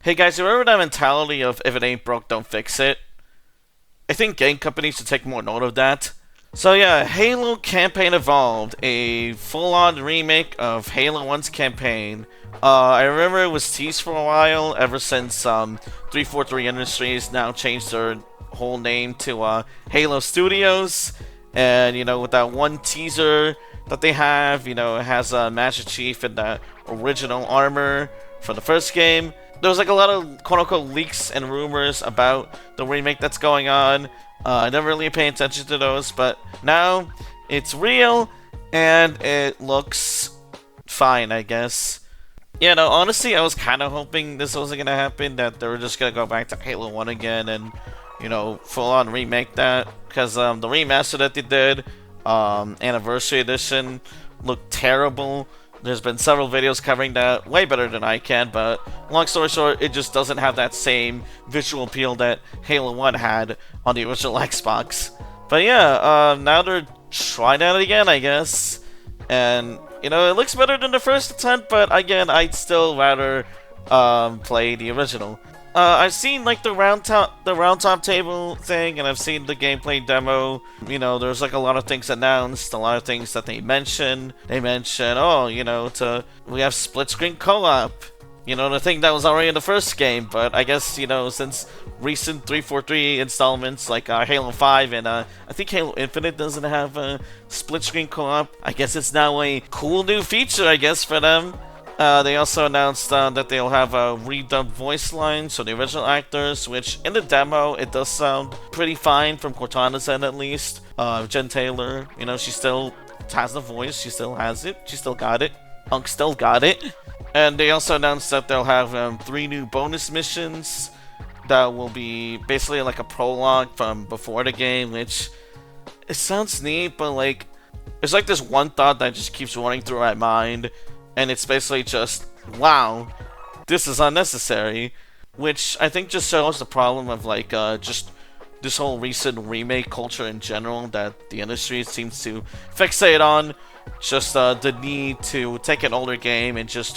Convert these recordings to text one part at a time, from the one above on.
Hey guys, remember that mentality of if it ain't broke, don't fix it? I think game companies should take more note of that. So yeah, Halo Campaign Evolved, a full-on remake of Halo 1's campaign. I remember it was teased for a while, ever since 343 Industries now changed their whole name to Halo Studios. And, you know, with that one teaser that they have, you know, it has Master Chief in the original armor from the first game. There was like a lot of quote-unquote leaks and rumors about the remake that's going on. I never really pay attention to those, but now it's real and it looks fine, I guess. Yeah, no, honestly, I was kind of hoping this wasn't gonna happen, that they were just gonna go back to Halo 1 again and, you know, full-on remake that, because the remaster that they did, Anniversary Edition, looked terrible. There's been several videos covering that way better than I can, but long story short, it just doesn't have that same visual appeal that Halo 1 had on the original Xbox. But yeah, now they're trying that again, I guess. And, you know, it looks better than the first attempt, but again, I'd still rather play the original. I've seen like the round top table thing, and I've seen the gameplay demo. You know, there's like a lot of things announced, a lot of things that they mention. They mention, oh, you know, we have split screen co-op. You know, the thing that was already in the first game, but I guess, you know, since recent 343 installments like Halo 5 and I think Halo Infinite doesn't have a split screen co-op. I guess it's now a cool new feature, I guess, for them. They also announced that they'll have a redubbed voice line, so the original actors, which in the demo, it does sound pretty fine from Cortana's end at least. Jen Taylor, you know, she still has the voice, she still has it, she still got it. Unk still got it. And they also announced that they'll have 3 new bonus missions that will be basically like a prologue from before the game, which it sounds neat, but like, there's like this one thought that just keeps running through my mind. And it's basically just, wow, this is unnecessary. Which I think just shows the problem of like just this whole recent remake culture in general that the industry seems to fixate on. Just the need to take an older game and just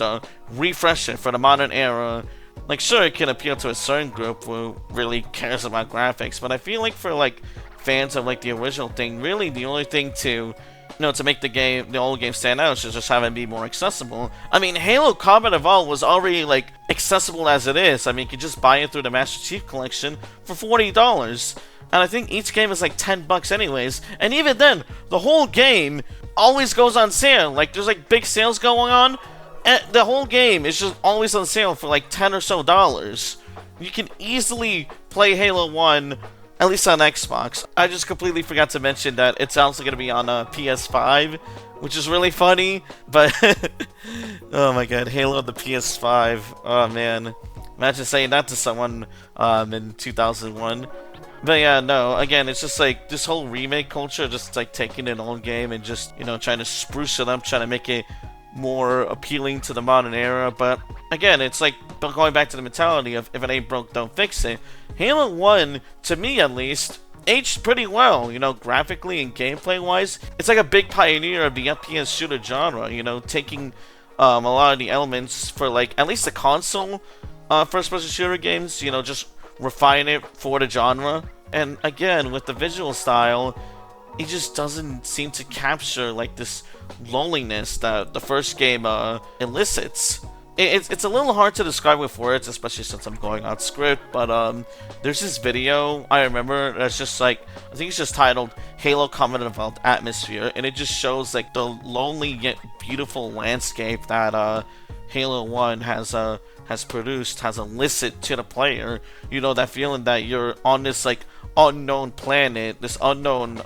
refresh it for the modern era. Like, sure, it can appeal to a certain group who really cares about graphics, but I feel like for like fans of like the original thing, really the only thing to to make the old game stand out, is just have it be more accessible. I mean, Halo Combat Evolved was already, like, accessible as it is. I mean, you could just buy it through the Master Chief Collection for $40. And I think each game is like $10 anyways. And even then, the whole game always goes on sale. Like, there's like big sales going on, and the whole game is just always on sale for like $10 or so. You can easily play Halo 1 at least on Xbox. I just completely forgot to mention that it's also going to be on PS5, which is really funny, but oh my god, Halo on the PS5, oh man. Imagine saying that to someone in 2001. But yeah, no, again, it's just like this whole remake culture, just like taking an old game and just, you know, trying to spruce it up, trying to make it more appealing to the modern era. But again, it's like going back to the mentality of if it ain't broke, don't fix it. Halo 1, to me at least, aged pretty well, you know, graphically and gameplay wise. It's like a big pioneer of the FPS shooter genre, you know, taking a lot of the elements for like at least the console first person shooter games, you know, just refine it for the genre. And again, with the visual style, it just doesn't seem to capture like this loneliness that the first game elicits. It's a little hard to describe with words, especially since I'm going on script, but there's this video I remember that's just like, I think it's just titled Halo Combat Evolved Atmosphere, and it just shows like the lonely yet beautiful landscape that Halo 1 has produced, has elicited to the player. You know, that feeling that you're on this like unknown planet, this unknown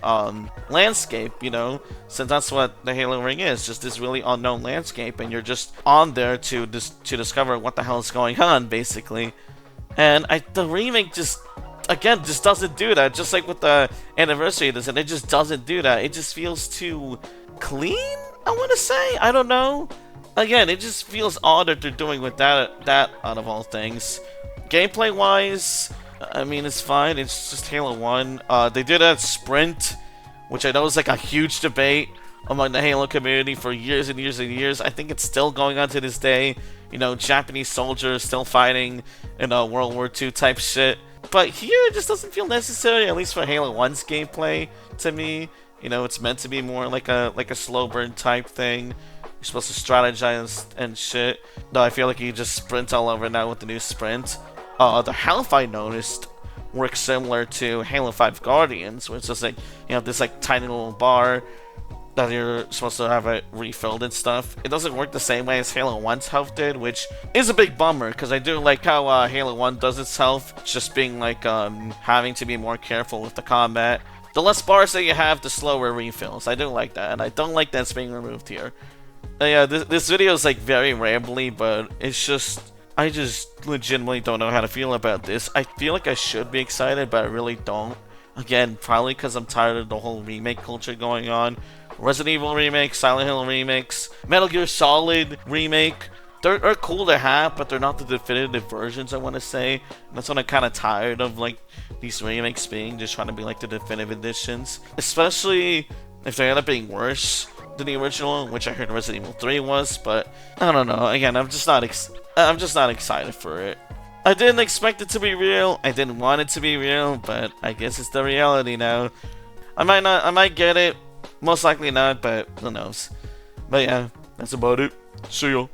landscape, you know, since that's what the Halo ring is, just this really unknown landscape, and you're just on there to discover what the hell is going on, basically. And the remake just doesn't do that, just like with the Anniversary Edition, it just doesn't do that. It just feels too clean, I want to say. I don't know. Again, it just feels odd that they're doing with that out of all things. Gameplay wise, I mean, it's fine. It's just Halo 1. They did a sprint, which I know is like a huge debate among the Halo community for years and years and years. I think it's still going on to this day. You know, Japanese soldiers still fighting in World War II type shit. But here it just doesn't feel necessary, at least for Halo 1's gameplay to me. You know, it's meant to be more like a slow burn type thing. You're supposed to strategize and shit. No, I feel like you just sprint all over now with the new sprint. The health I noticed works similar to Halo 5 Guardians, where it's just like, you know, this like tiny little bar that you're supposed to have it refilled and stuff. It doesn't work the same way as Halo 1's health did, which is a big bummer, because I do like how Halo 1 does its health, just being like, having to be more careful with the combat. The less bars that you have, the slower refills. I do like that, and I don't like that's being removed here. Yeah, this video is like very rambly, but it's just, I just legitimately don't know how to feel about this. I feel like I should be excited, but I really don't. Again, probably because I'm tired of the whole remake culture going on. Resident Evil Remake, Silent Hill remakes, Metal Gear Solid Remake. They're cool to have, but they're not the definitive versions, I want to say. And that's what I'm kind of tired of, like, these remakes being, just trying to be like the definitive editions. Especially if they end up being worse than the original, which I heard Resident Evil 3 was, but I don't know. Again, I'm just not excited for it. I didn't expect it to be real. I didn't want it to be real, but I guess it's the reality now. I might get it. Most likely not, but who knows. But yeah, that's about it. See ya.